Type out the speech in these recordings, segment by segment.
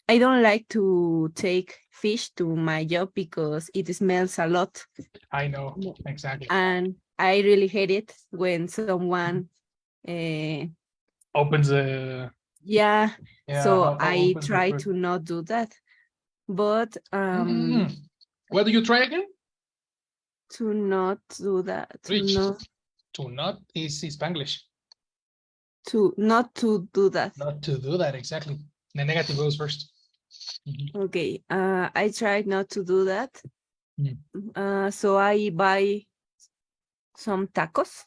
I don't like to take fish to my job because it smells a lot. I know exactly. And I really hate it when someone, uh, Opens the yeah, so I opens the try food. to not do that. But What do you try again? to not do that, Rich. To not is Spanglish. not to do that. Not to do that exactly. The negative goes first. Okay, I tried not to do that. Mhm. So I buy some tacos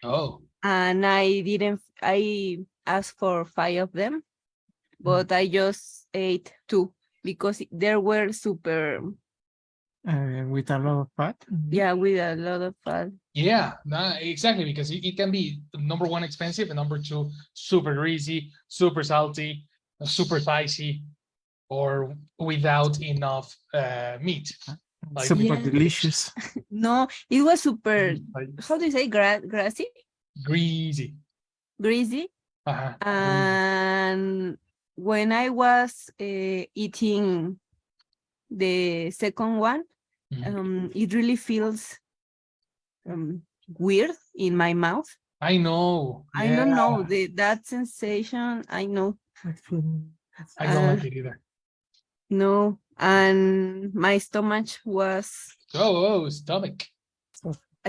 Oh. and I asked for 5 of them, but I just ate 2 because they were super, With a lot of fat. yeah, with a lot of fat. Yeah, nah, exactly, because it can be number one expensive and number two super greasy, super salty, super spicy, or without enough meat. Like Super Yeah. delicious. No, it was super, like how do you say, grassy? greasy. Greasy. Uh-huh. And when I was eating the second one, it really feels weird in my mouth. I know. I Yeah, don't know that sensation. I know. I don't Uh, like it either. no, and my Stomach.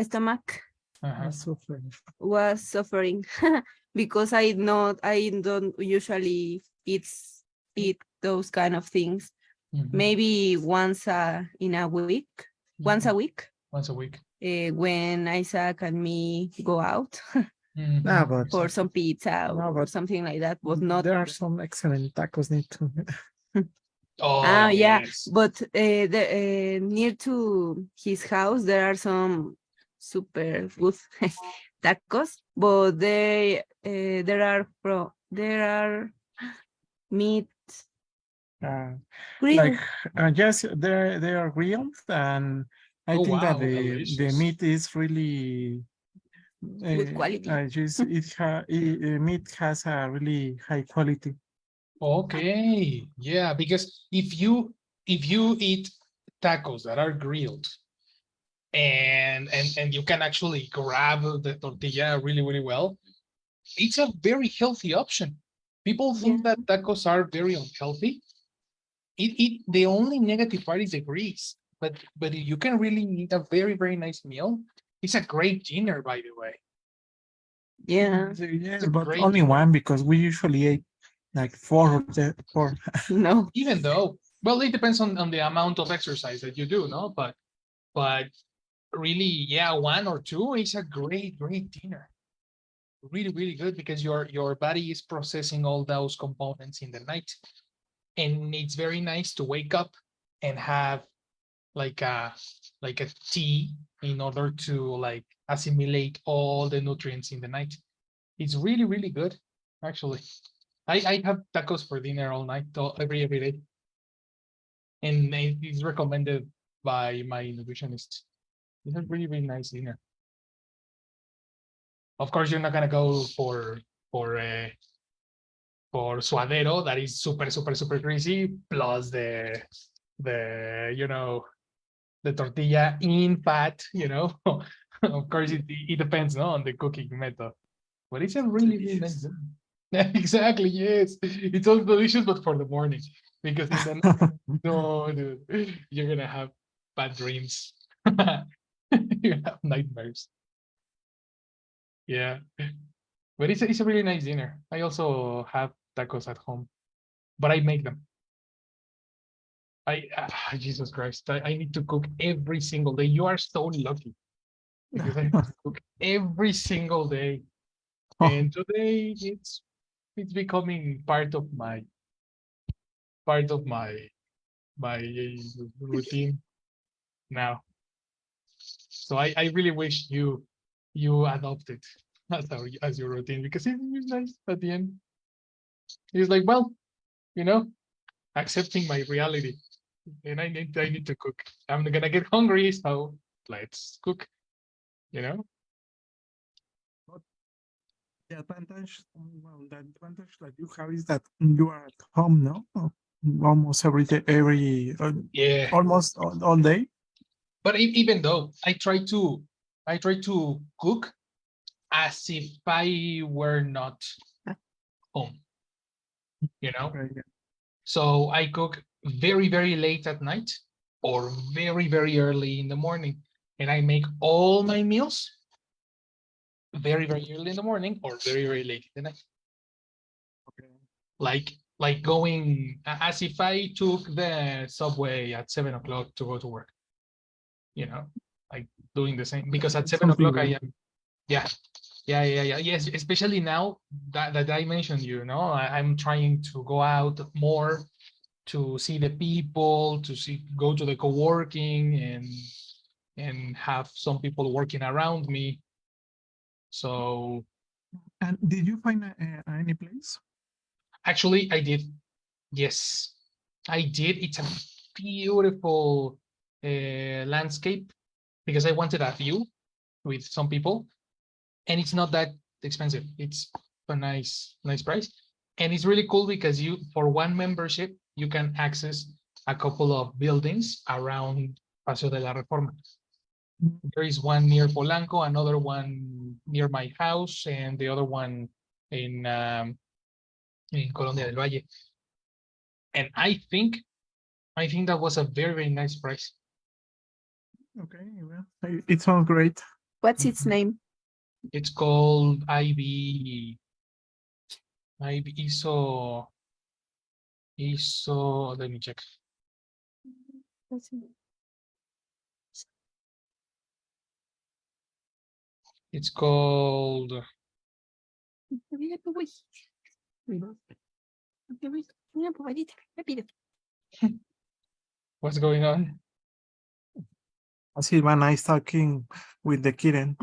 stomach Uh-huh. was suffering because I don't usually eat those kind of things. Maybe in a week, once a week, Once a week. when Isaac and me go out No, but for some pizza or something like that, but not. there are some excellent tacos need to. Oh Yeah, yes. but near to his house there are some super good tacos, but there are meat Like grilled. yes, they are grilled, and I Oh think that wow, the delicious. meat is really Good quality. just meat has a really high quality. Okay. Yeah, because if you eat tacos that are grilled and you can actually grab the tortilla really, really well, it's a very healthy option. People Yeah. think that tacos are very unhealthy. The only negative part is the grease, but you can really eat a very, very nice meal. It's a great dinner, by the way. Yeah. Yes, It's a but great only dinner. one because we usually ate like four. No. Even though, well, it depends on the amount of exercise that you do, no? But really, yeah, one or two is a great, great dinner. Really, really good because your body is processing all those components in the night. And it's very nice to wake up and have like a like a tea in order to like assimilate all the nutrients in the night. It's really, really good, actually. I have tacos for dinner all night, every day, and it is recommended by my nutritionist. It's a really, really nice dinner. Of course, you're not gonna go for for suadero that is super, super, super greasy, plus the the tortilla in fat. Of course, it depends, no, on the cooking method. But it's a really, really nice dinner. Exactly, yes. It's all delicious, but for the morning. Because in the night, no, dude, you're gonna have bad dreams. You have nightmares. Yeah. But it's a really nice dinner. I also have tacos at home, but I make them. Jesus Christ, I need to cook every single day. You are so lucky because I have to cook every single day. And today it's becoming part of my routine now. So I really wish you adopt it as your routine because it's nice at the end. It's like, well, you know, accepting my reality. And I need to cook. I'm gonna get hungry, so let's cook, you know? But the advantage that you have is that you are at home, no? almost every day, Yeah. almost all day. But even though I try to cook as if I were not home, you know? Okay, yeah. So I cook very, very late at night or very, very early in the morning. And I make all my meals very, very early in the morning or very, very late in the night. Okay. Like going as if I took the subway at 7 o'clock to go to work, you know, like doing the same because at It's 7 o'clock something I am, yeah, yes, especially now that I mentioned, you know, I'm trying to go out more to see the people, go to the co-working and have some people working around me. So And did you find any place? actually I did. Yes, I did. It's a beautiful landscape because I wanted a view with some people, and it's not that expensive. It's a nice price, and it's really cool because for one membership you can access a couple of buildings around Paseo de la Reforma. There is one near Polanco, another one near my house, and the other one in Colonia del Valle. And I think that was a very, very nice price. Okay, well, it sounds great. What's its name? It's called IB ISO, let me check. It's called, what's going on? Silvana is talking with the kitten.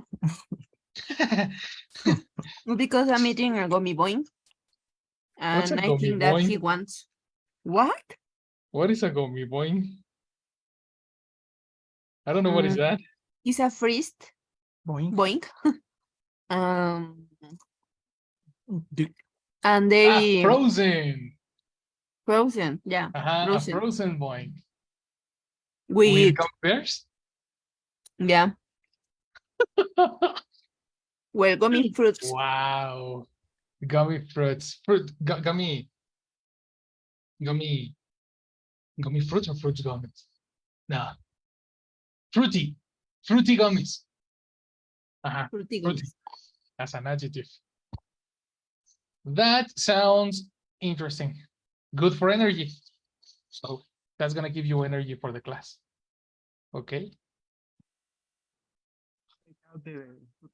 Because I'm eating a gummy boing. What's a And I gummy think that he boing? wants. What? What is a gummy boing? I don't know what is Mm, that. It's a freeze Boing. boing. um, Do- and they Frozen. frozen, yeah, A frozen frozen boing. With with gummy bears? yeah, well, gummy fruits. Wow. Gummy fruits. Gummy fruits or fruits gummies? Nah. Fruity gummies. Fruity Fruity. gummies. That's an adjective. That sounds interesting. Good for energy. So that's gonna give you energy for the class. Okay.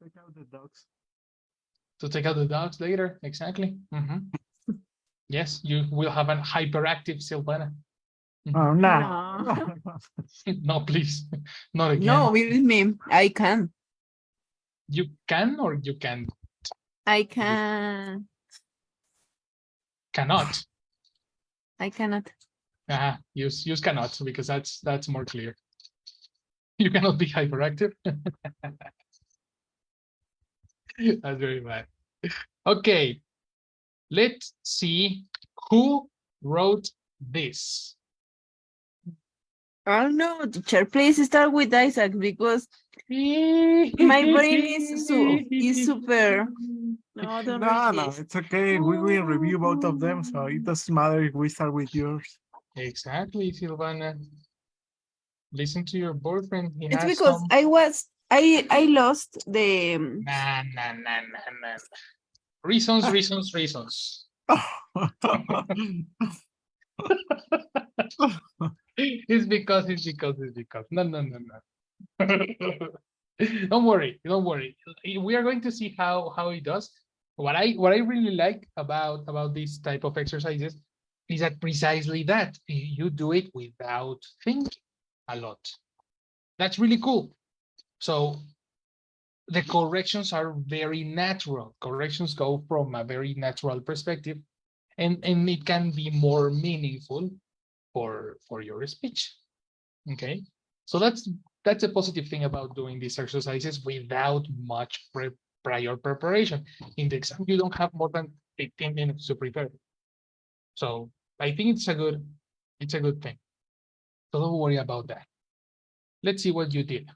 take out the dogs. To take out the dogs later. Exactly. Yes, you will have a hyperactive Silvana. Oh No. no. No, please. Not again. No, believe me, I can. You can or you can I can. cannot. I cannot. Use cannot because that's more clear. You cannot be hyperactive. That's very bad. Okay, let's see who wrote this. Oh no, teacher, please start with Isaac because my brain is super. No, don't read No, this. it's okay. We will review both of them, so it doesn't matter if we start with yours. Exactly, Silvana. Listen to your boyfriend. He It's has because some. I lost the Nah. Reasons. It's because. No. Don't worry. We are going to see how it does. What I really like about this type of exercises is that precisely that you do it without thinking a lot. That's really cool. So the corrections are very natural. Corrections go from a very natural perspective, and it can be more meaningful for your speech. Okay, so that's a positive thing about doing these exercises without much prior preparation. In the exam, you don't have more than 15 minutes to prepare. So I think it's a It's a good thing. So don't worry about that. Let's see what you did.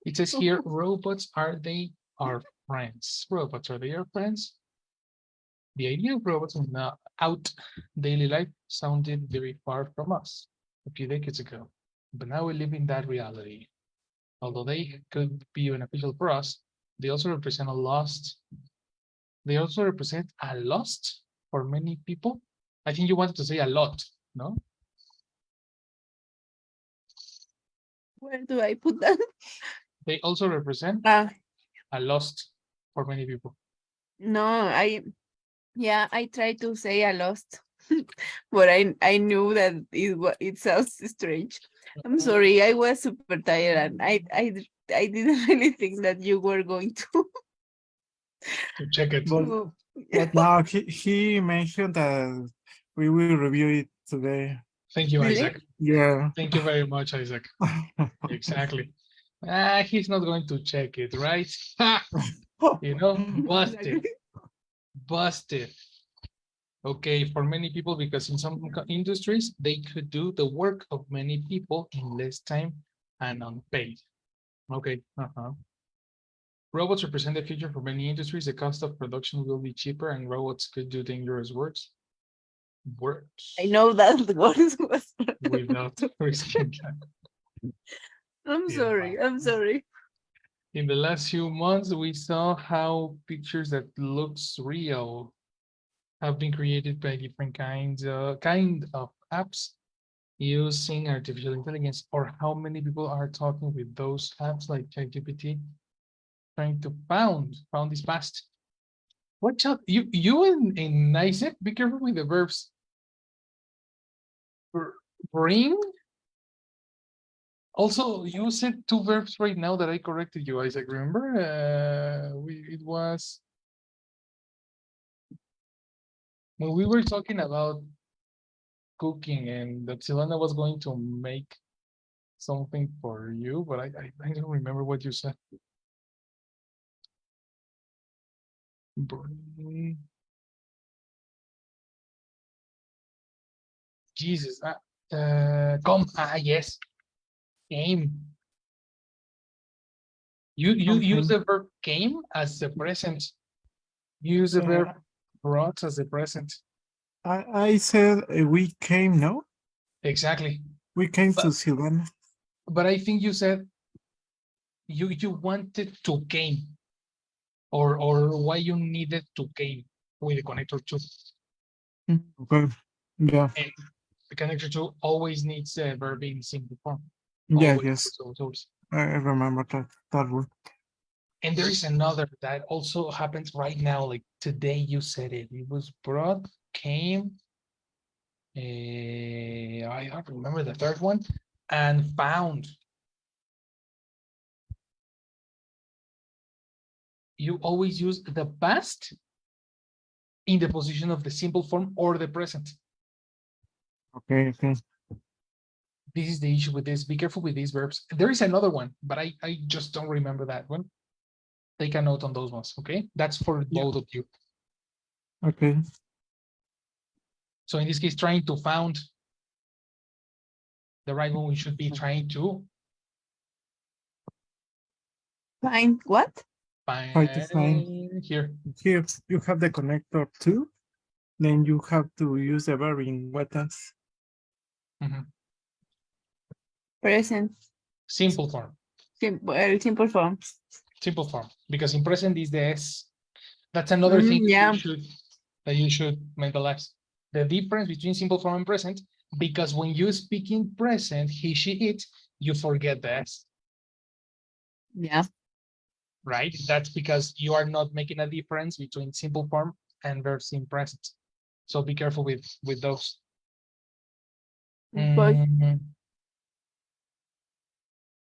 It says here, robots, are they our friends? Robots, are they our friends? The idea of robots in out daily life sounded very far from us a few decades ago, but now we live in that reality. Although they could be beneficial for us, they also represent a lost. They also represent a lost for many people. I think you wanted to say a lot, no? Where do I put that? They also represent Ah, a lost for many people. no, yeah, I tried to say I lost, but I knew that it sounds strange. I'm sorry, I was super tired and I didn't really think that you were going to. To check it. But, to- but now he mentioned that we will review it today. Thank you, Really? Isaac. Yeah. Thank you very much, Isaac. Exactly. He's not going to check it, right? You know, busted, Exactly. busted. Okay, for many people, because in some industries, they could do the work of many people in less time and unpaid. Okay. Robots represent the future for many industries. The cost of production will be cheaper and robots could do dangerous works. I know that the words was. Without risking that. I'm Yeah. sorry. I'm sorry. In the last few months, we saw how pictures that looks real have been created by different kind of apps using artificial intelligence, or how many people are talking with those apps like ChatGPT, trying to found this fast. Watch out, you and Isaac, be careful with the verbs. Bring. Also, you said two verbs right now that I corrected you, Isaac. Remember, it was when we were talking about cooking and that Silana was going to make something for you, but I don't remember what you said. Jesus, yes, came. You use the verb came as the present. You use the verb brought as the present. I said we came, no? Exactly. We came But, to Silvana. but I think you said you wanted to came, or why you needed to came with the connector to. Okay. Yeah. And the connector to always needs a verb in simple form. Yeah, Always, yes. always. I remember that word. And there is another that also happens right now. Like today, you said it. It was brought, came. I don't remember the third one, and found. You always use the past in the position of the simple form or the present. Okay. This is the issue with this. Be careful with these verbs. There is another one, but I just don't remember that one. Take a note on those ones, okay? That's for both of you. Okay. So in this case, trying to found the right one, we should be trying to Find what? Try to find here. here. You have the connector too. Then you have to use the verb in wetas. Present. Simple form. Simple form. Simple form. Because in present is the S. That's another thing Yeah. you should mentalize. The difference between simple form and present, because when you speak in present, he, she, it, you forget the S. Yeah. Right? That's because you are not making a difference between simple form and verbs in present. So be careful with those. But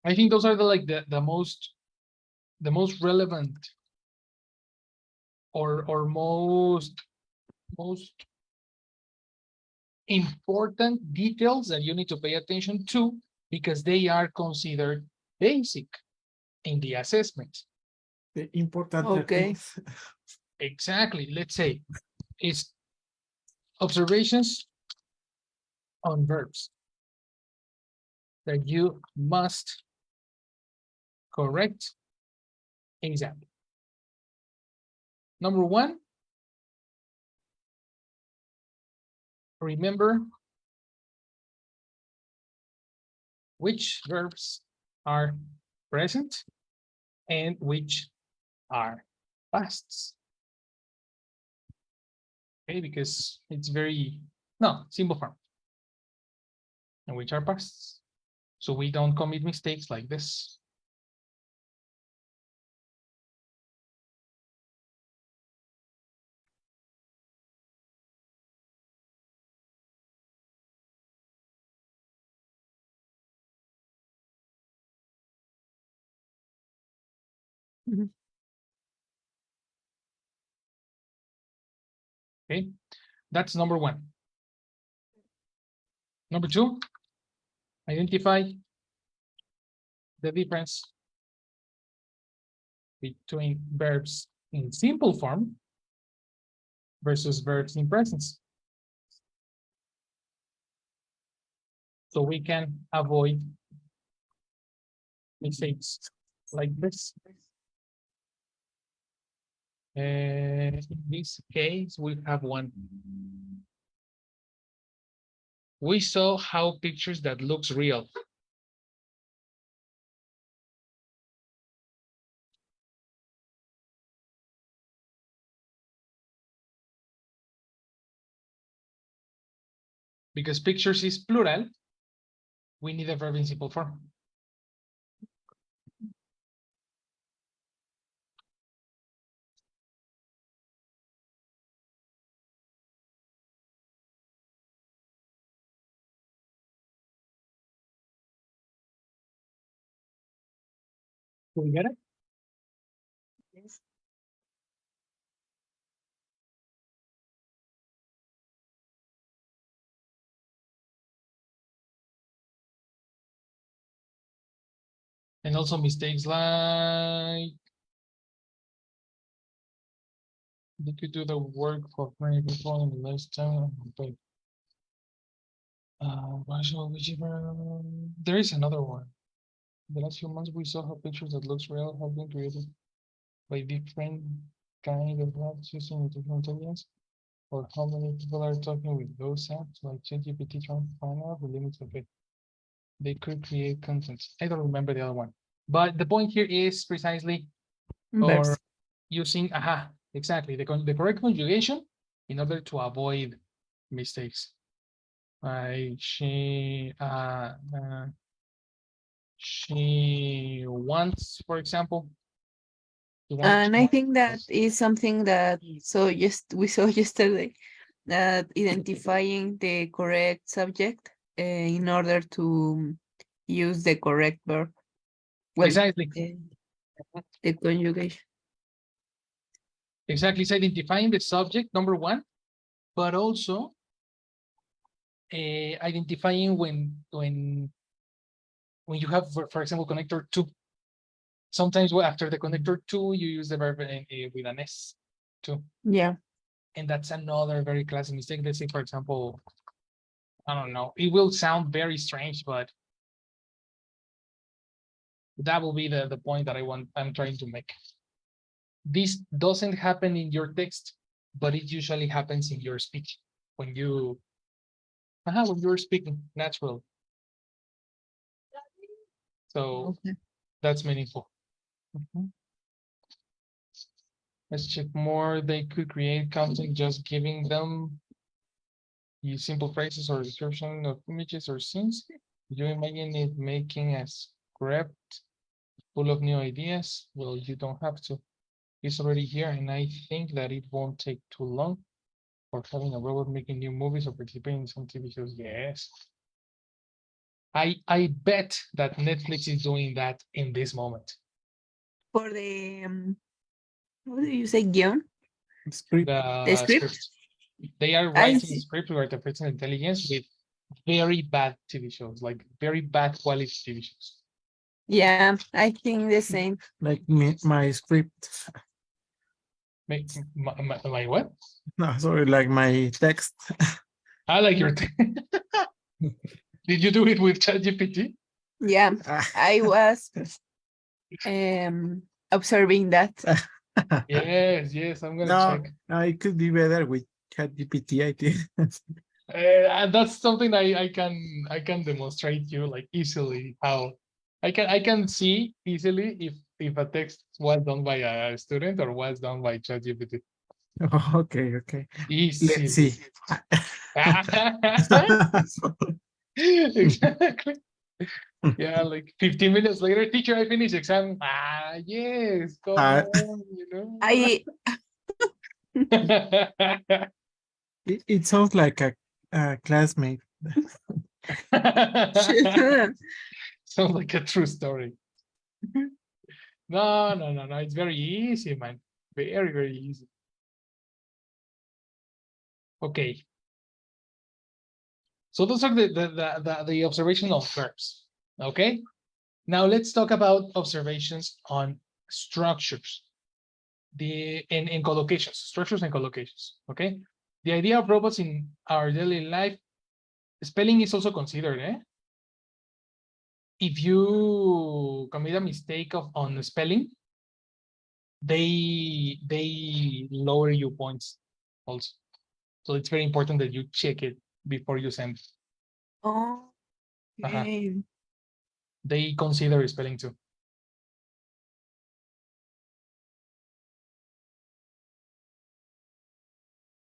I think those are the most relevant or most important details that you need to pay attention to, because they are considered basic in the assessment. The important okay. things. Exactly. Let's say it's observations on verbs that you must correct ASAP. Number one, remember which verbs are present and which are pasts. Okay, because it's very, no, simple form. And which are pasts. So we don't commit mistakes like this. Mhm. Okay, that's number one. Number two, identify the difference between verbs in simple form versus verbs in presence. So we can avoid mistakes like this. In this case, we have one. We saw how pictures that looks real. Because pictures is plural, we need a verb in simple form. Do we get it? Yes. And also mistakes like you could do the work for many people in less time. But there is another one. The last few months we saw how pictures that looks real have been created by different kind of apps using artificial intelligence, or how many people are talking with those apps like ChatGPT trying to find out the limits of it. They could create content. I don't remember the other one. But the point here is precisely or Verbs. using exactly the correct conjugation in order to avoid mistakes. She wants, for example. And I think that is something that we saw yesterday, that identifying the correct subject in order to use the correct verb. Well, Exactly. The conjugation. Exactly. It's identifying the subject, number one, but also identifying when you have, for example, connector to. Sometimes after the connector to, you use the verb with an S too. Yeah. And that's another very classic mistake. Let's say, for example, I don't know, it will sound very strange, but that will be the point that I'm trying to make. This doesn't happen in your text, but it usually happens in your speech when you're speaking natural. So Okay. that's meaningful. Let's check more. They could create content just giving them use simple phrases or description of images or scenes. You imagine it making a script full of new ideas? Well, you don't have to. It's already here, and I think that it won't take too long for having a robot making new movies or participating in some TV shows. Yes. I bet that Netflix is doing that in this moment. For the what do you say, guion? Script. The script? Scripts. They are I writing see. scripts with artificial intelligence with very bad TV shows, like very bad quality TV shows. Yeah, I think the same. Like my script. My what? No, sorry, like my text. I like your Did you do it with ChatGPT? Yeah, Ah. I was observing that. Yes, I'm gonna No, check. it could be better with ChatGPT, I think. And that's something I can demonstrate you like easily how I can see easily if a text was done by a student or was done by ChatGPT. Okay, okay. Let's Easily. see. Exactly. Yeah, like 15 minutes later, teacher, I finished exam. Yes, come Uh, on, you know. I it sounds like a classmate. Sounds like a true story. No. It's very easy, man. Very easy. Okay. So those are the observational verbs. Okay. Now let's talk about observations on structures. In collocations, structures and collocations. Okay. The idea of robots in our daily life, spelling is also considered, eh? If you commit a mistake on spelling, they lower you points also. So it's very important that you check it before you send. oh, Uh-huh. okay. They consider spelling too.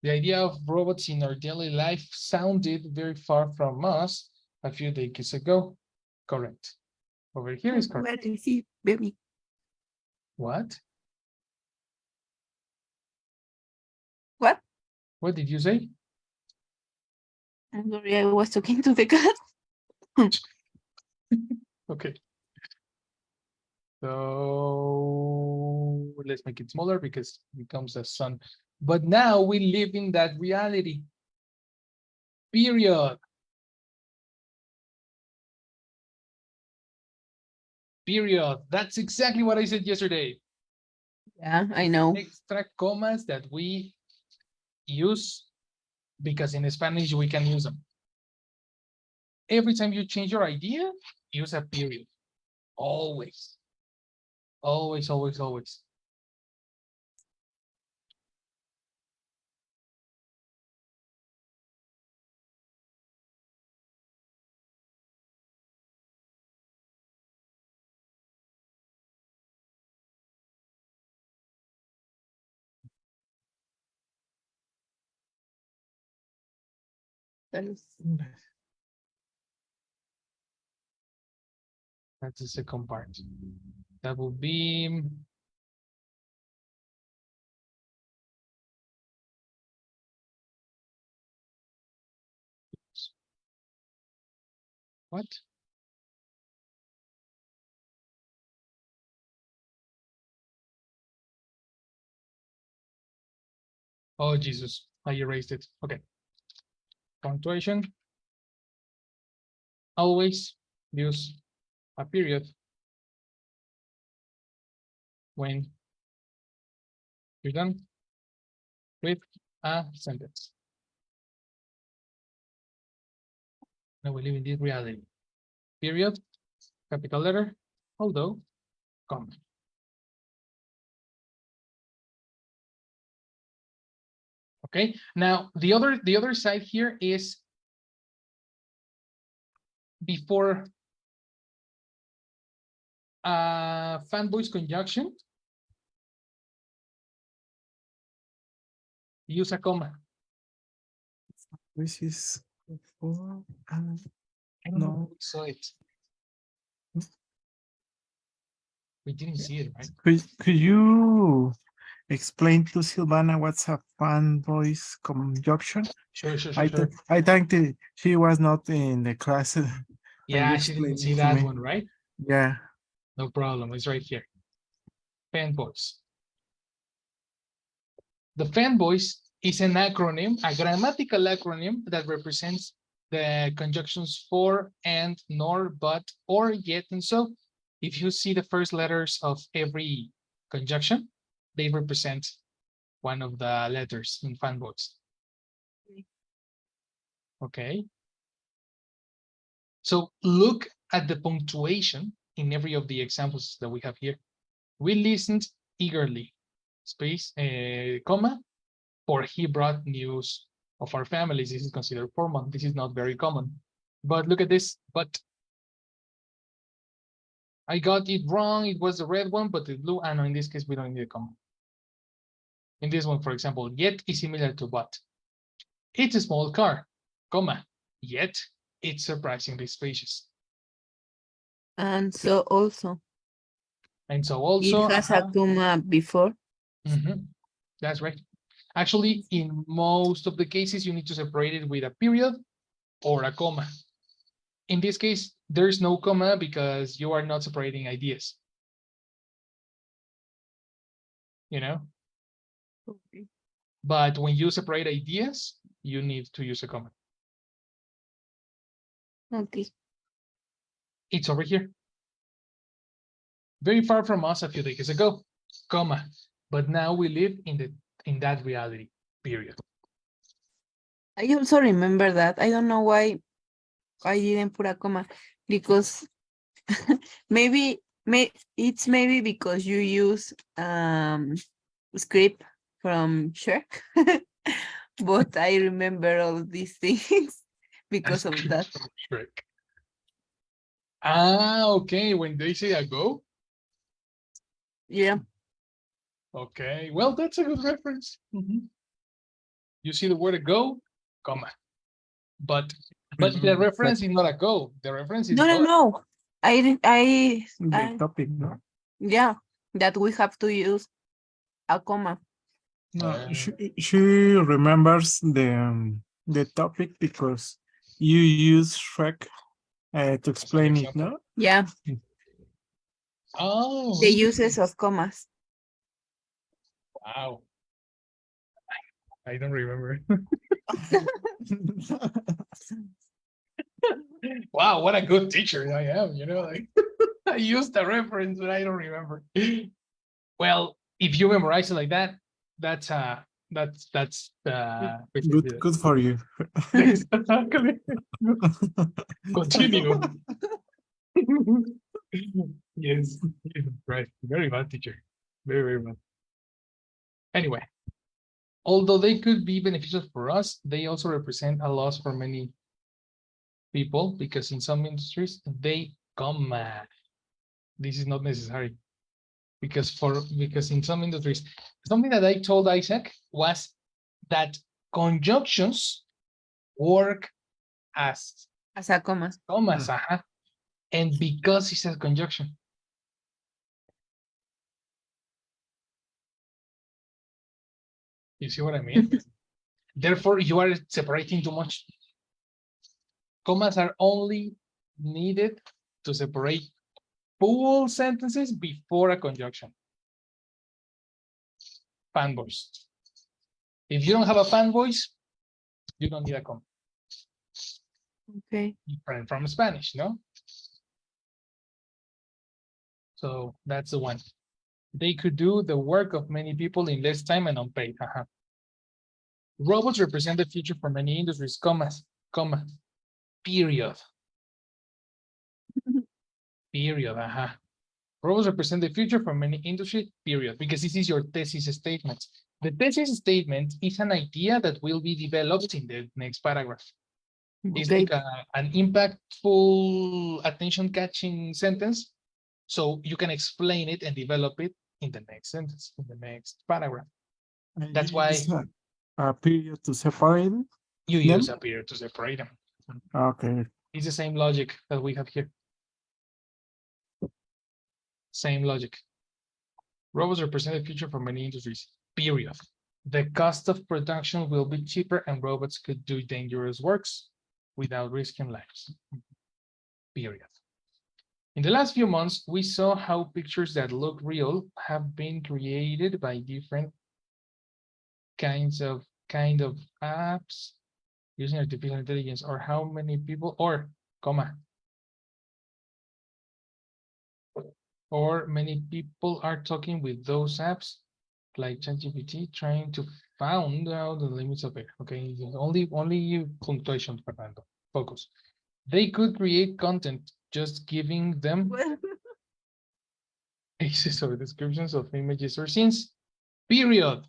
The idea of robots in our daily life sounded very far from us a few decades ago. Correct. Over here is correct. Where is he, baby? What? What? What did you say? I'm sorry, I was talking to the cat. Okay. So let's make it smaller because it becomes a sun. But now we live in that reality. Period. Period. That's exactly what I said yesterday. Yeah, I know. Extra commas that we use because in Spanish we can use them. Every time you change your idea, use a period. Always. Always. That's- That's the second part. That will be what? Oh, Jesus. I erased it. Okay. Punctuation. Always use a period when you're done with a sentence. Now we live in this reality. Period, capital letter, although, comma. Okay. Now the other side here is before fanboys conjunction, use a comma. This is for I don't know no. who saw it. We didn't see it, right? Could you explain to Silvana what's a fan voice conjunction? Sure. I think that she was not in the class. And you Yeah, she didn't explained see it to that me. one, right? Yeah. No problem. It's right here. Fanboys. The fanboys is an acronym, a grammatical acronym that represents the conjunctions for, and, nor, but, or, yet, and so. If you see the first letters of every conjunction, they represent one of the letters in fanboys. Okay. So look at the punctuation in every of the examples that we have here. We listened eagerly, space, comma, for he brought news of our families. This is considered formal. This is not very common. But look at this, but I got it wrong. It was the red one, but the blue, no, in this case, we don't need a comma. In this one, for example, yet is similar to but. It's a small car, comma, yet it's surprisingly spacious. And so also, And so also, it has a comma before. That's right. Actually, in most of the cases, you need to separate it with a period or a comma. In this case, there's no comma because you are not separating ideas. You know? Okay. But when you separate ideas, you need to use a comma. Okay. It's over here. Very far from us a few decades ago, comma. But now we live in that reality, period. I also remember that. I don't know why I didn't put a comma because maybe it's maybe because you use script from Shrek. But I remember all these things because of that. From Shrek. Ah, okay. When they say a go. Yeah. Okay. Well, that's a good reference. You see the word go, comma. But the reference is not a go. The reference is No. The topic, no? Yeah, that we have to use a comma. No, she remembers the topic because you use Shrek to explain it, no? Yeah, Oh, the uses of commas. wow. I don't remember. Wow, what a good teacher I am, like I used the reference, but I don't remember. Well, if you memorize it like that, that's Good for you. Exactly. Continue. Yes, right. Very bad teacher. Very, very bad. Anyway, although they could be beneficial for us, they also represent a loss for many people because in some industries they come mad. This is not necessary because in some industries, something that I told Isaac was that conjunctions work as a comma. commas, and because it's a conjunction. You see what I mean? Therefore, you are separating too much. Commas are only needed to separate full sentences before a conjunction. Fanboys. If you don't have a fanboys, you don't need a comma. Okay. Different from Spanish, no? So that's the one. They could do the work of many people in less time and unpaid. Robots represent the future for many industries, commas, comma, period. Period, Robots represent the future for many industries, period, because this is your thesis statement. The thesis statement is an idea that will be developed in the next paragraph. It's Okay. like an impactful, attention-catching sentence, so you can explain it and develop it in the next sentence, in the next paragraph. That's why a period to separate you them? use a period to separate them. Okay. It's the same logic that we have here. Same logic. Robots represent the future for many industries, period. The cost of production will be cheaper and robots could do dangerous works without risking lives, period. In the last few months, we saw how pictures that look real have been created by different kind of apps using artificial intelligence, or how many people, or comma, or many people are talking with those apps like ChatGPT, trying to find out the limits of it. Okay, only you punctuation, Fernando. Focus. They could create content, just giving them Well, faces or descriptions of images or scenes. Period.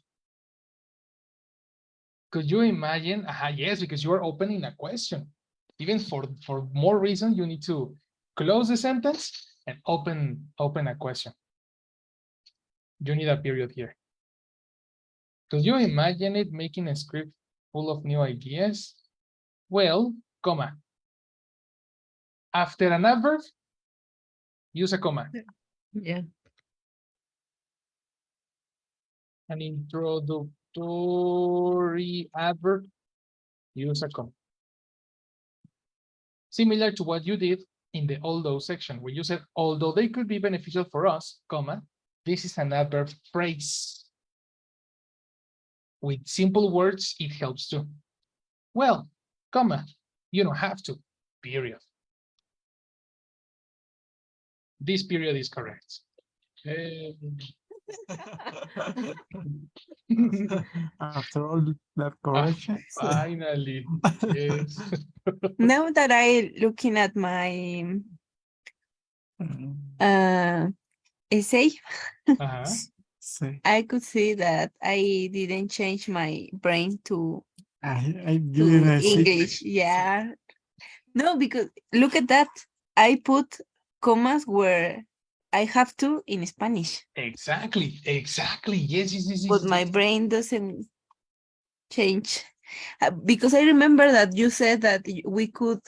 Could you imagine? Yes, because you are opening a question. Even for more reason, you need to close the sentence and open a question. You need a period here. Could you imagine it making a script full of new ideas? Well, comma. After an adverb, use a comma. yeah. An introductory adverb, use a comma. Similar to what you did in the although section, where you said, although they could be beneficial for us, comma, this is an adverb phrase. With simple words, it helps too. Well, comma, you don't have to, period. This period is correct. After all that correction. Finally, yes. Now that I looking at my essay, Say, I could see that I didn't change my brain to I didn't see. English. Yeah. No, because look at that. I put commas where I have to in Spanish, Exactly. Yes, but my brain doesn't change. Because I remember that you said that we could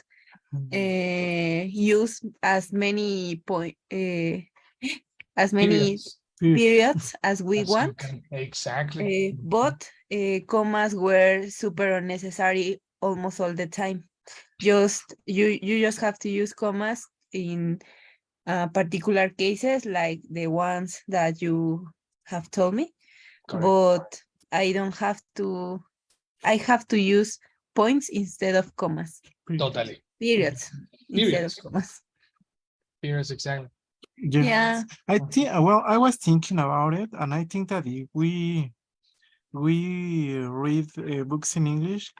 use as many as many periods as we As you want. can. Exactly. But commas were super unnecessary almost all the time. Just you just have to use commas in particular cases like the ones that you have told me. Correct. But I don't have to. I have to use points instead of commas. Totally. Periods instead of Periods. commas. Periods, exactly. Yeah. I think, well, I was thinking about it, and I think that if we read books in English,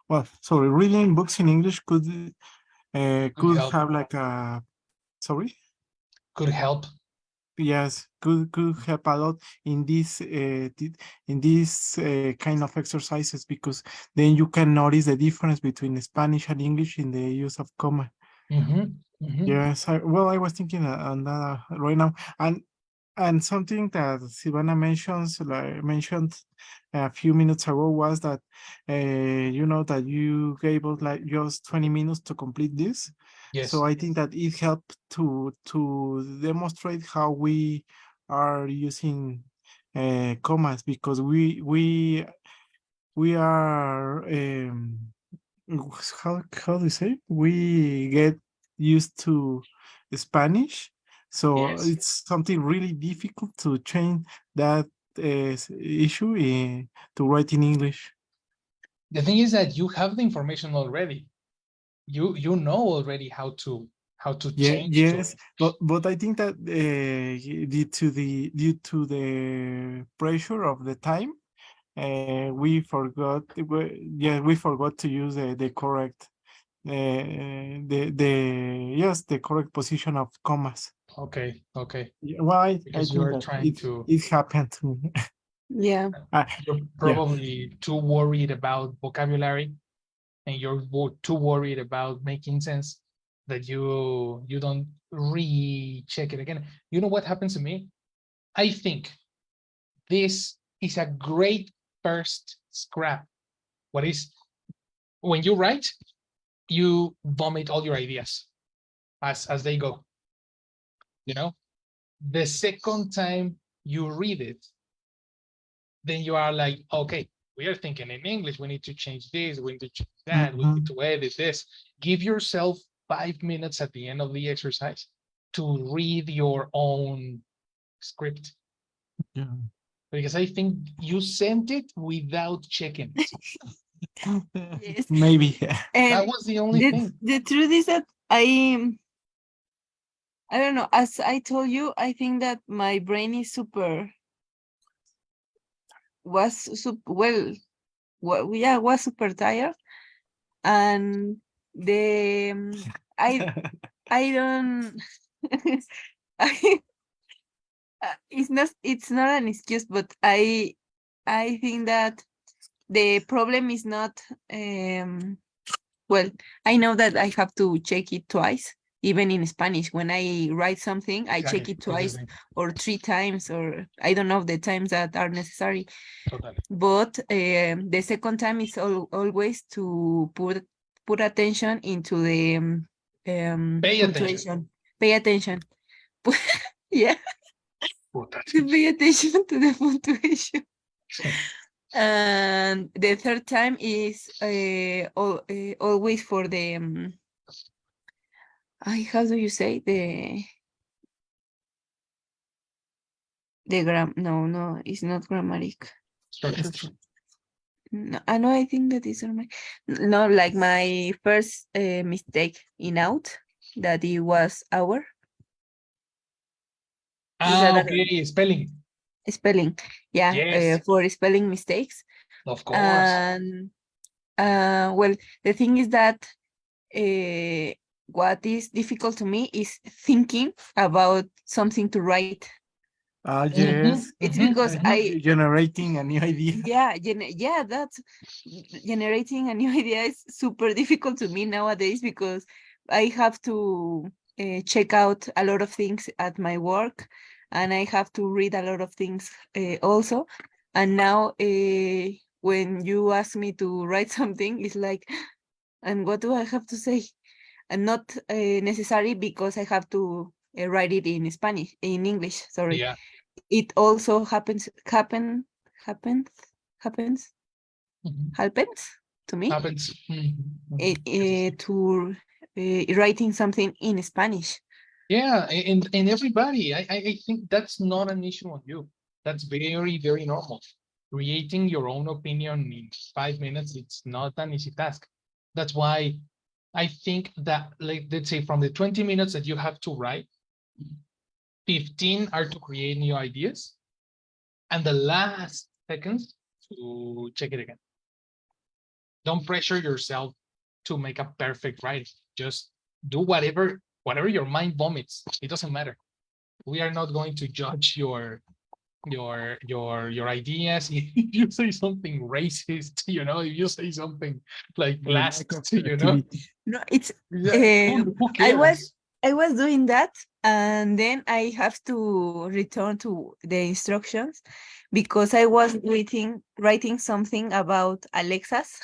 well, sorry, reading books in English could help. have like a, sorry, Could help. yes, could help a lot in this kind of exercises, because then you can notice the difference between Spanish and English in the use of comma. Yes, well, I was thinking on that right now, and something that Silvana mentioned a few minutes ago was that you know that you gave us like just 20 minutes to complete this. Yes. So I think that it helped to demonstrate how we are using commas, because we are how do you say, we get used to Spanish, so Yes. it's something really difficult to change that issue to write in English. The thing is that you have the information already. You know already how to change. Yes, but I think that due to the pressure of the time, we forgot. We forgot to use the correct yes, the correct position of commas. Okay. Why? I Because you think are that trying to. it happened to me. Yeah. You're probably too worried about vocabulary, and you're too worried about making sense that you don't recheck it again. You know what happens to me? I think this is a great first scrap. What is, when you write, you vomit all your ideas as they go. You know, the second time you read it, then you are like, okay, we are thinking in English. We need to change this. We need to change that. We need to edit this. Give yourself 5 minutes at the end of the exercise to read your own script. Yeah. Because I think you sent it without checking it. Yes. Maybe. That was the only thing. The truth is that I don't know. As I told you, I think that my brain is was super tired, and the I don't I it's not an excuse, but I think that the problem is not well, I know that I have to check it twice, even in Spanish. When I write something, I check Exactly. it It's the twice same. or 3 times, or I don't know the times that are necessary. Totally. But the second time is always to put attention into the Pay attention. punctuation. Pay attention. Yeah, Put to attention. pay attention to the punctuation. And the third time is always for the how do you say the no, it's not grammaric. Structures. No, I know, I think that is no, like my first mistake in out, that it was our. Is that Okay, spelling. spelling? Yeah, Yes, for spelling mistakes. of course. And well, the thing is that what is difficult to me is thinking about something to write. Yes. It's because Generating a new idea. yeah, that's generating a new idea is super difficult to me nowadays, because I have to check out a lot of things at my work, and I have to read a lot of things also. And now when you ask me to write something, it's like, and what do I have to say? And not necessary, because I have to write it in Spanish, in English, sorry. Yeah. It also happens Mhm. happens to me Happens. to writing something in Spanish. Yeah, and everybody, I think that's not an issue on you. That's very, very normal. Creating your own opinion in 5 minutes, it's not an easy task. That's why I think that, like, let's say from the 20 minutes that you have to write, 15 are to create new ideas, and the last seconds to check it again. Don't pressure yourself to make a perfect writing. Just do whatever your mind vomits. It doesn't matter. We are not going to judge your ideas. If you say something racist, if you say something like classist, No, it's yeah, who I cares? was doing that, and then I have to return to the instructions, because I was writing something about Alexas.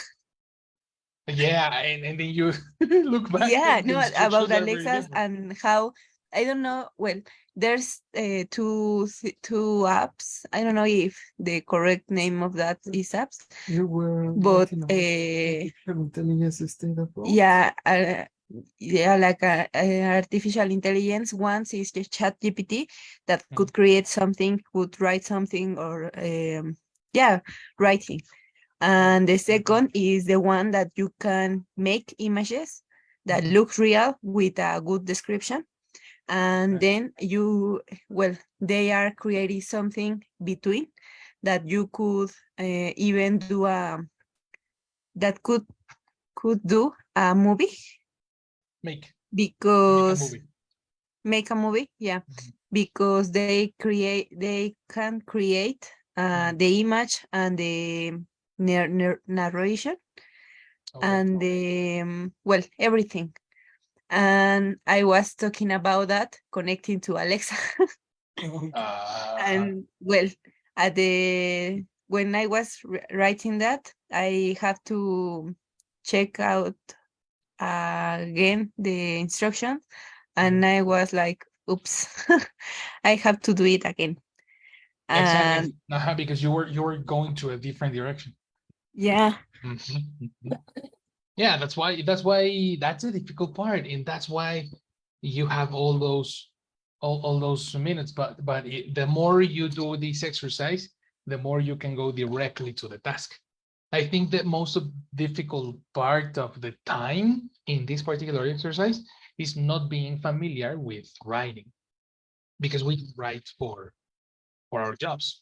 Yeah, and then you look back Yeah, and the no, about instructions are very Alexas, different. and how, I don't know. Well, there's two apps. I don't know if the correct name of that is apps, You were but writing about artificial intelligence instead of both? yeah, like artificial intelligence. Once is the chat GPT that could create something, could write something, or yeah, writing. And the second is the one that you can make images that look real with a good description. And then they are creating something between, that you could even do that could do a movie, Make a because movie. make a movie, yeah, because they can create the image and the narration, Okay. and the everything. And I was talking about that, connecting to Alexa. And at the when I was writing that, I have to check out again the instructions, and I was like, oops. I have to do it again. And Exactly. Because you were going to a different direction. yeah, Yeah, that's the difficult part, and that's why you have all those minutes. But the more you do this exercise, the more you can go directly to the task. I think the most difficult part of the time in this particular exercise is not being familiar with writing, because we write for our jobs.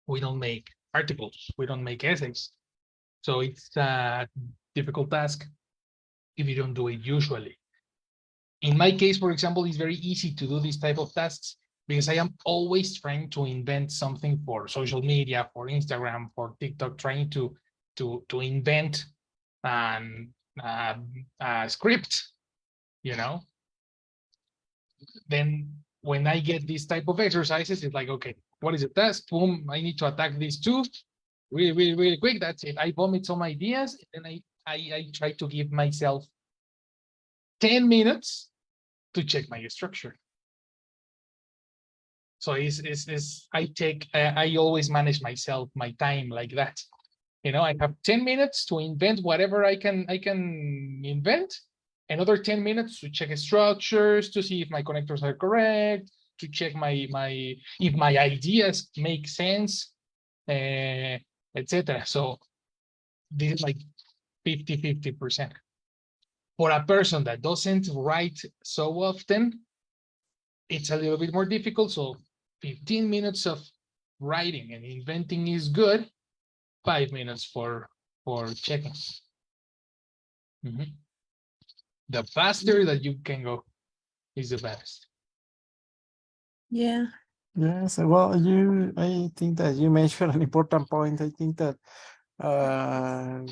We don't make articles. We don't make essays. So it's a difficult task if you don't do it usually. In my case, for example, it's very easy to do this type of tasks because I am always trying to invent something for social media, for Instagram, for TikTok, trying to invent a script, you know. Then when I get this type of exercises, it's like, okay, what is the task? Boom, I need to attack these two really, really, really quick. That's it. I vomit some ideas, and I try to give myself 10 minutes to check my structure. So I always manage myself, my time like that. You know, I have 10 minutes to invent whatever I can invent. Another 10 minutes to check structures, to see if my connectors are correct, to check if my ideas make sense, etc. So this is like 50-50%. For a person that doesn't write so often, it's a little bit more difficult. So 15 minutes of writing and inventing is good. 5 minutes for checking. The faster that you can go is the best. Yeah. Yes, well, I think that you mentioned an important point. I think that our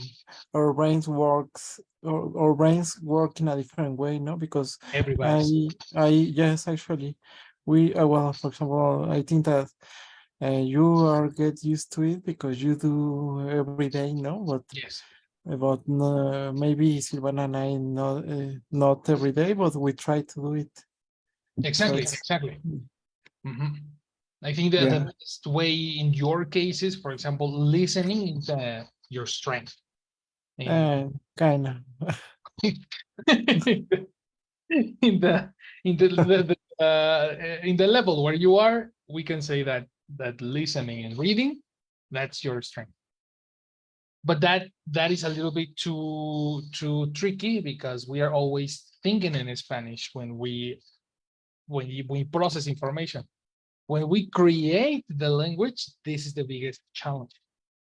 brains work in a different way, no? Because Everybody's. yes, actually, well, for example, I think that you are get used to it because you do every day, no? Yes. But maybe Silvana and I not every day, but we try to do it. Exactly. I think that the best way in your cases, for example, listening is your strength. Kind of. in the level where you are, we can say that listening and reading, that's your strength. But that is a little bit too tricky because we are always thinking in Spanish when we process information. When we create the language, this is the biggest challenge.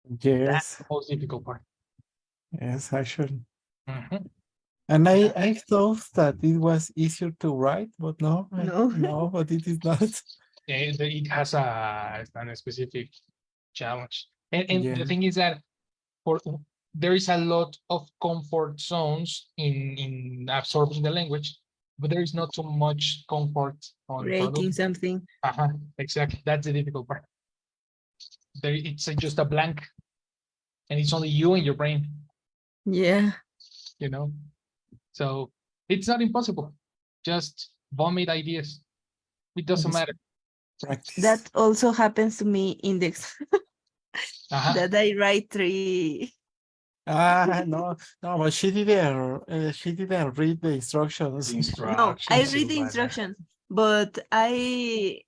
That's Yes. the most difficult part. Yes, actually. And I thought that it was easier to write, but no, but it is not. It has a specific challenge. And the thing is that there is a lot of comfort zones in absorbing the language, but there is not so much comfort on Creating something. Exactly. That's the difficult part. It's just a blank, and it's only you and your brain. Yeah. You know, so it's not impossible. Just vomit ideas. It doesn't matter. Practice. That also happens to me in the that I write 3. No, but she didn't read the instructions. No, I read the instructions, but I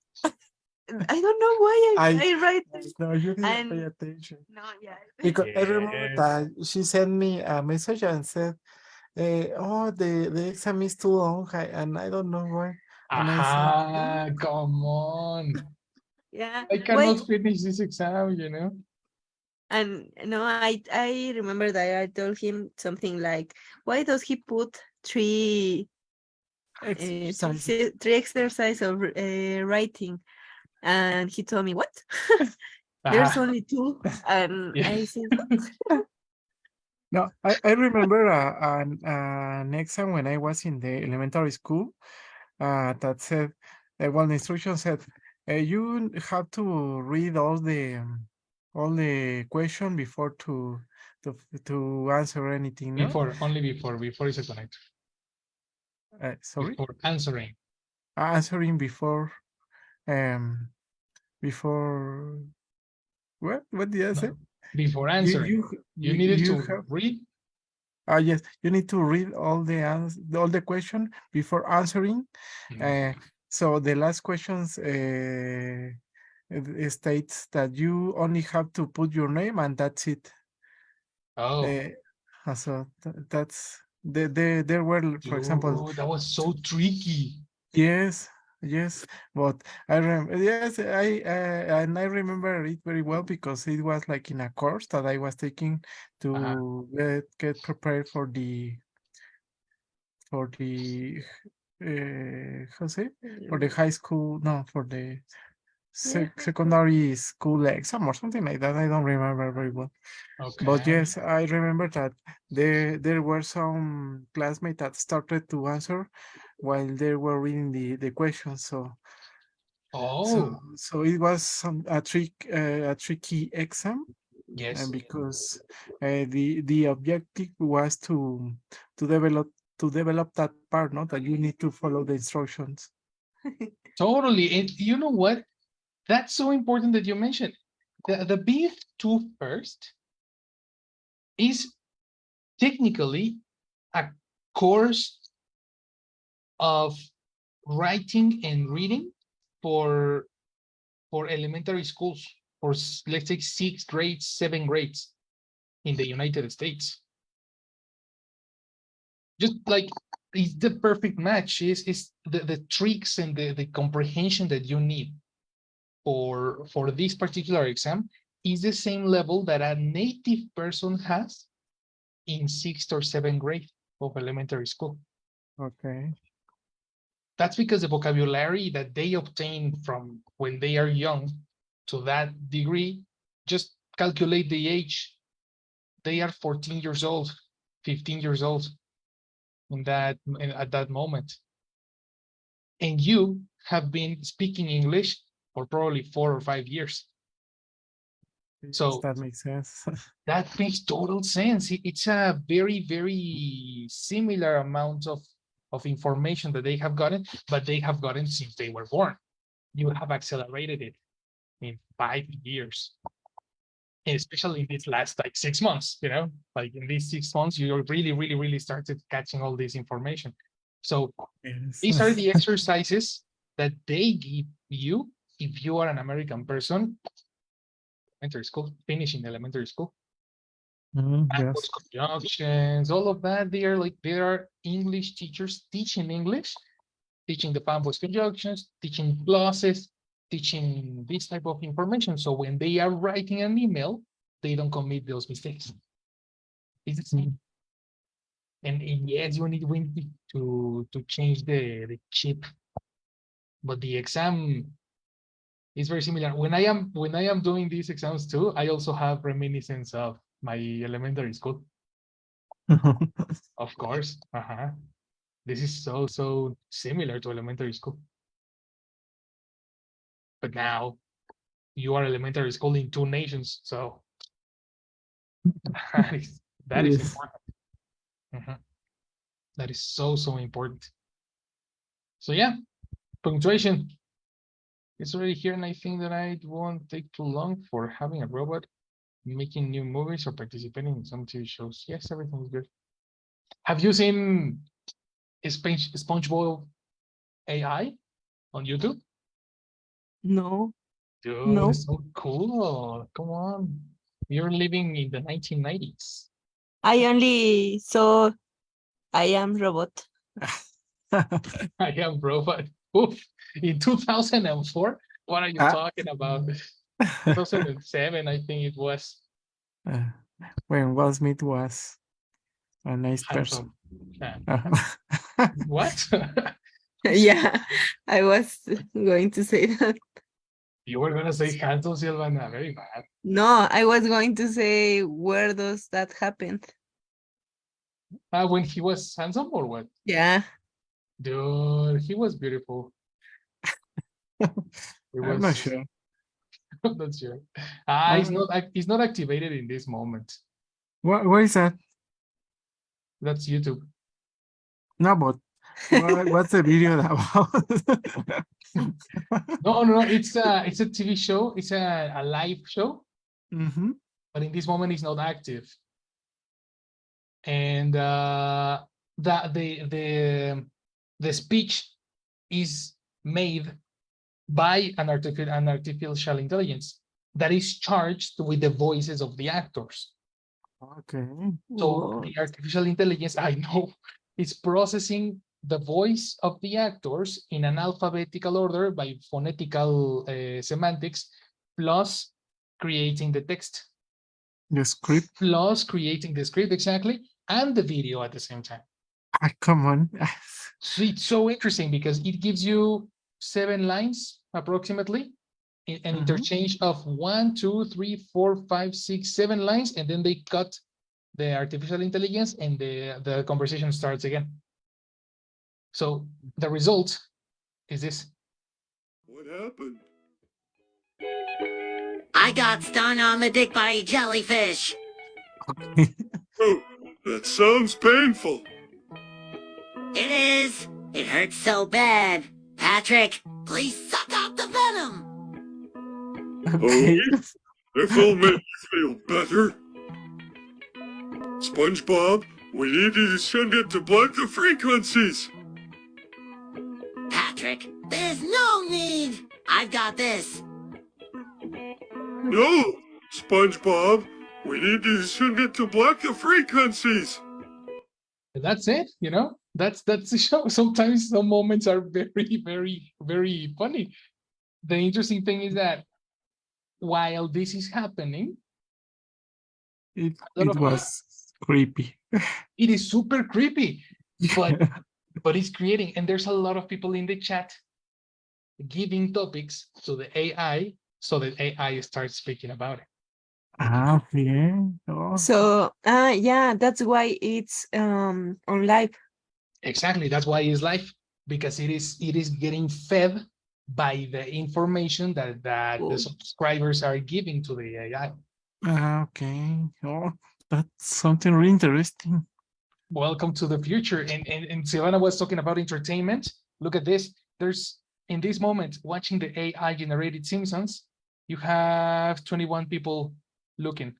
don't know why I write. No, you didn't pay attention. No, yeah. Because I remember that she sent me a message and said, "Oh, the exam is too long," and I don't know why. And I said, come on. Yeah. I cannot finish this exam, you know. And no, I remember that I told him something like, "Why does he put 3 exercises of writing?" And he told me, "What? There's only 2." And I said, no, I remember an exam when I was in the elementary school that said, well, the instruction said, you have to read all the question before to answer anything. No? Before is a connector. Sorry? Before answering. Answering before what did I say? Before answering. You needed to read. Yes, you need to read all the question before answering. So the last questions it states that you only have to put your name and that's it. So that's there were, for example, that was so tricky. Yes, but I remember. Yes, and I remember it very well because it was like in a course that I was taking to get prepared for the for the how say for the high school, no, for the Yeah. secondary school exam or something like that. I don't remember very well. But Okay. yes, I remember that there were some classmates that started to answer while they were reading the questions. Oh, So it was a tricky exam, yes. because the objective was to develop to develop that part, no, that you need to follow the instructions. Totally. And you know what? That's so important that you mentioned. The BF2 first is technically a course of writing and reading for elementary schools, for let's say 6th grades, 7th grades in the United States. Just like it's the perfect match. Is the tricks and the comprehension that you need for this particular exam is the same level that a native person has in 6th or 7th grade of elementary school. Okay. That's because the vocabulary that they obtain from when they are young to that degree, just calculate the age. They are 14 years old, 15 years old at that moment. And you have been speaking English for probably 4 or 5 years. Yes, So that makes sense. that makes total sense. It's a very, very similar amount of information that they have gotten, but they have gotten since they were born. You have accelerated it in 5 years, and especially in these last like 6 months, like in these 6 months, you really, really, really started catching all this information. So Yes. these are the exercises that they give you if you are an American person, elementary school, finishing elementary school. Yes. Conjunctions, all of that. There are English teachers teaching English, teaching the past voice conjunctions, teaching clauses, teaching this type of information. So when they are writing an email, they don't commit those mistakes. It's the same. And yes, we need to change the chip, but the exam is very similar. When I am doing these exams too, I also have reminiscence of my elementary school, of course. This is so similar to elementary school. But now you are elementary school in 2 nations, so that is Yes. important. Mhm. That is so important. So yeah, punctuation. It's already here, and I think that I won't take too long for having a robot making new movies or participating in some TV shows. Yes, everything is good. Have you seen SpongeBob AI on YouTube? No, Dude, no. it's so cool. Come on. You're living in the 1990s. I only saw I Am Robot. I am robot. Oof. In 2004? What are you Ah, talking about? 2007, I think it was. uh, when Will Smith was a nice person. Handsome. What? Yeah, I was going to say that. You were gonna say handsome, Silvana. Very bad. No, I was going to say where does that happen? When he was handsome or what? Yeah. Dude, he was beautiful. It I'm not was. sure. I'm not sure. Uh, It's not activated in this moment. what is that? That's YouTube. No, but what's the video about? No. It's a TV show. It's a live show, Mm-hmm. but in this moment it's not active. And the speech is made by an artificial intelligence that is charged with the voices of the actors. Okay. So Whoa. the artificial intelligence, I know, is processing the voice of the actors in an alphabetical order by phonetical semantics, plus creating the text, The script. plus creating the script exactly, and the video at the same time. Come on. So it's so interesting because it gives you 7 lines approximately, an interchange of 1, 2, 3, 4, 5, 6, 7 lines, and then they cut the artificial intelligence and the conversation starts again. So the result is this. What happened? I got stung on the dick by a jellyfish. Oh, that sounds painful. It is. It hurts so bad. Patrick, please suck out the venom. Okay. If it'll make you feel better. SpongeBob, we need you to send it to block the frequencies. Patrick, there's no need. I've got this. No, SpongeBob, we need you to send it to block the frequencies. That's it, you know, that's the show. Sometimes some moments are very, very, very funny. The interesting thing is that while this is happening, It was creepy. it is super creepy, but it's creating, and there's a lot of people in the chat giving topics to the AI so that AI starts speaking about it. Okay. Oh. So yeah, that's why it's on live. Exactly, that's why it's live, because it is getting fed by the information that the subscribers are giving to the AI. Okay. Oh, that's something really interesting. Welcome to the future. And Silvana was talking about entertainment. Look at this. There's, in this moment, watching the AI generated Simpsons, you have 21 people looking.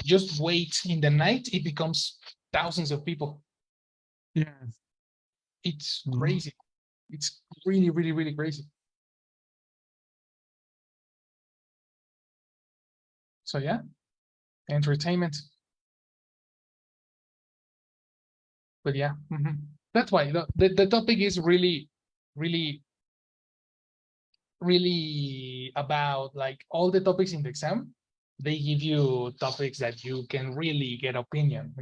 Just wait, in the night, it becomes thousands of people. Yeah. It's crazy. It's really, really, really crazy. So yeah, entertainment. But yeah, that's why the topic is really, really, really about, like, all the topics in the exam. They give you topics that you can really get an opinion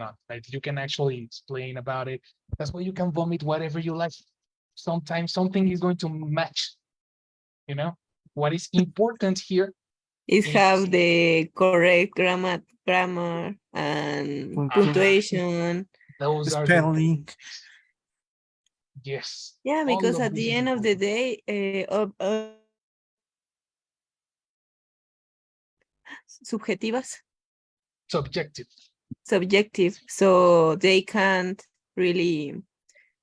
on, that you can actually explain about it. That's why you can vomit whatever you like. Sometimes something is going to match, you know. What is important here Is is have the correct grammar and punctuation. those are Spelling. yes. Yeah, all because of at this the is end of the important. day, subjetivas, subjective, so they can't really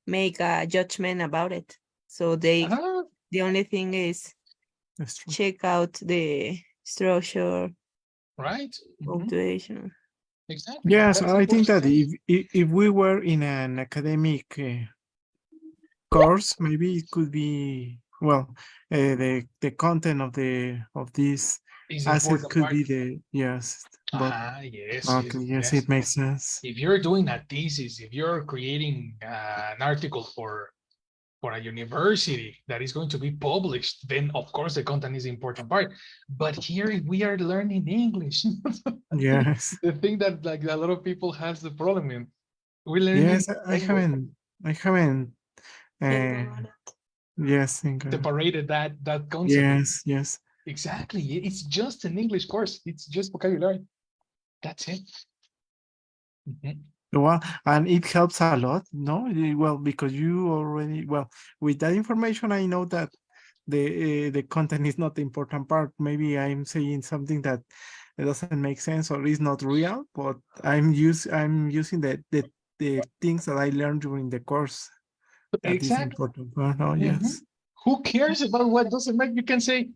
make a judgment about it. So they, the only thing is That's true. check out the structure, Right. punctuation. Exactly. Yes, That's I think that important. if we were in an academic course, maybe it could be, well, the content of this Is asset important could part. be the, yes, but Yes, okay, yes, it makes sense. If you're doing a thesis, if you're creating an article for a university that is going to be published, then of course the content is the important part. But here we are learning English. Yes. The thing that, like, a lot of people has the problem in. We're learning Yes, I haven't yes, separated that concept. yes. Exactly. It's just an English course. It's just vocabulary. That's it. Well, and it helps a lot, no? Well, because you already, well, with that information, I know that the content is not the important part. Maybe I'm saying something that it doesn't make sense or is not real, but I'm using the things that I learned during the course. That is Exactly. important part. Oh, yes. Who cares about what doesn't make? You can say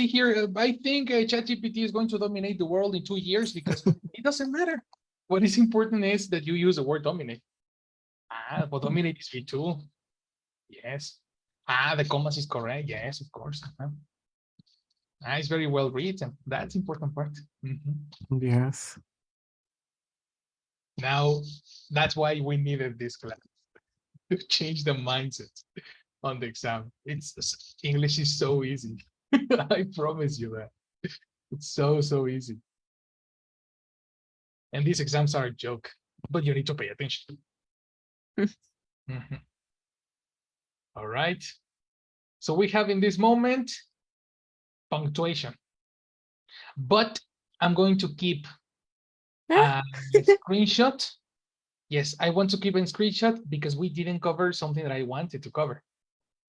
here, I think ChatGPT is going to dominate the world in 2 years, because it doesn't matter. What is important is that you use the word dominate. But dominate is V2. Yes. The commas is correct. Yes, of course. It's very well written. That's important part. Yes. Now, that's why we needed this class to change the mindset on the exam. English is so easy. I promise you that. It's so easy. And these exams are a joke. but you need to pay attention. Mhm. All right. So we have in this moment punctuation, but I'm going to keep a screenshot. Yes, I want to keep a screenshot because we didn't cover something that I wanted to cover.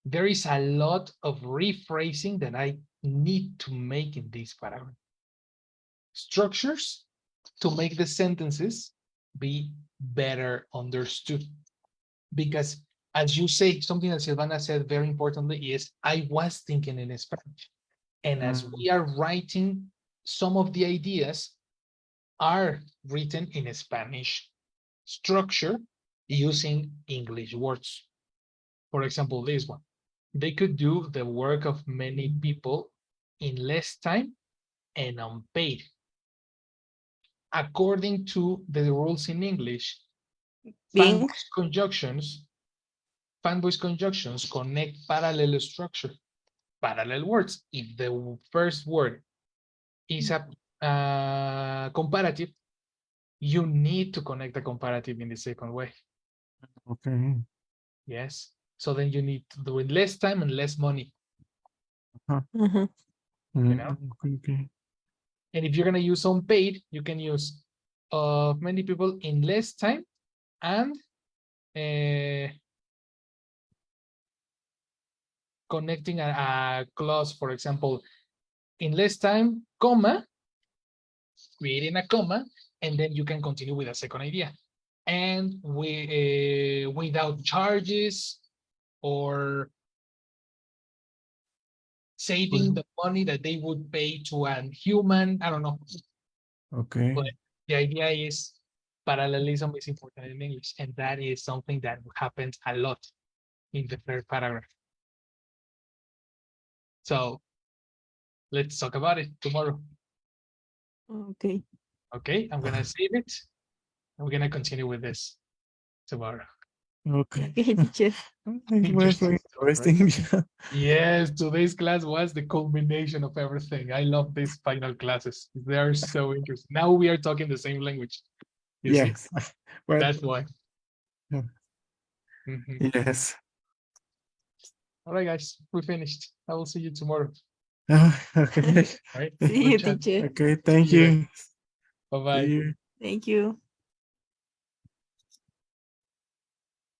There is a lot of rephrasing that I need to make in this paragraph. Structures to make the sentences be better understood. Because as you say, something that Silvana said very importantly is, I was thinking in Spanish. And as we are writing, some of the ideas are written in Spanish structure using English words. For example, this one. They could do the work of many people in less time and unpaid. According to the rules in English, Being fan voice conjunctions connect parallel structure, parallel words. If the first word is a comparative, you need to connect the comparative in the second way. Okay. Yes. So then you need to do it less time and less money. Mhm. You know? Okay. And if you're going to use unpaid, you can use many people in less time and connecting a clause, for example, in less time, comma, creating a comma, and then you can continue with a second idea. And without charges or saving the money that they would pay to a human, I don't know. Okay. But the idea is parallelism is important in English, and that is something that happens a lot in the third paragraph. So let's talk about it tomorrow. Okay. Okay, I'm gonna save it. And we're gonna continue with this tomorrow. Okay. Okay, teacher. It was very interesting. Yes, today's class was the culmination of everything. I love these final classes. They are so interesting. Now we are talking the same language. You see? Yes. Well, That's why. Yeah. Mhm. yes. All right, guys, we finished. I will see you tomorrow. Okay. All right. See Good you, chat. teacher. Okay. Thank See you you. guys. Bye-bye. See you. Thank you.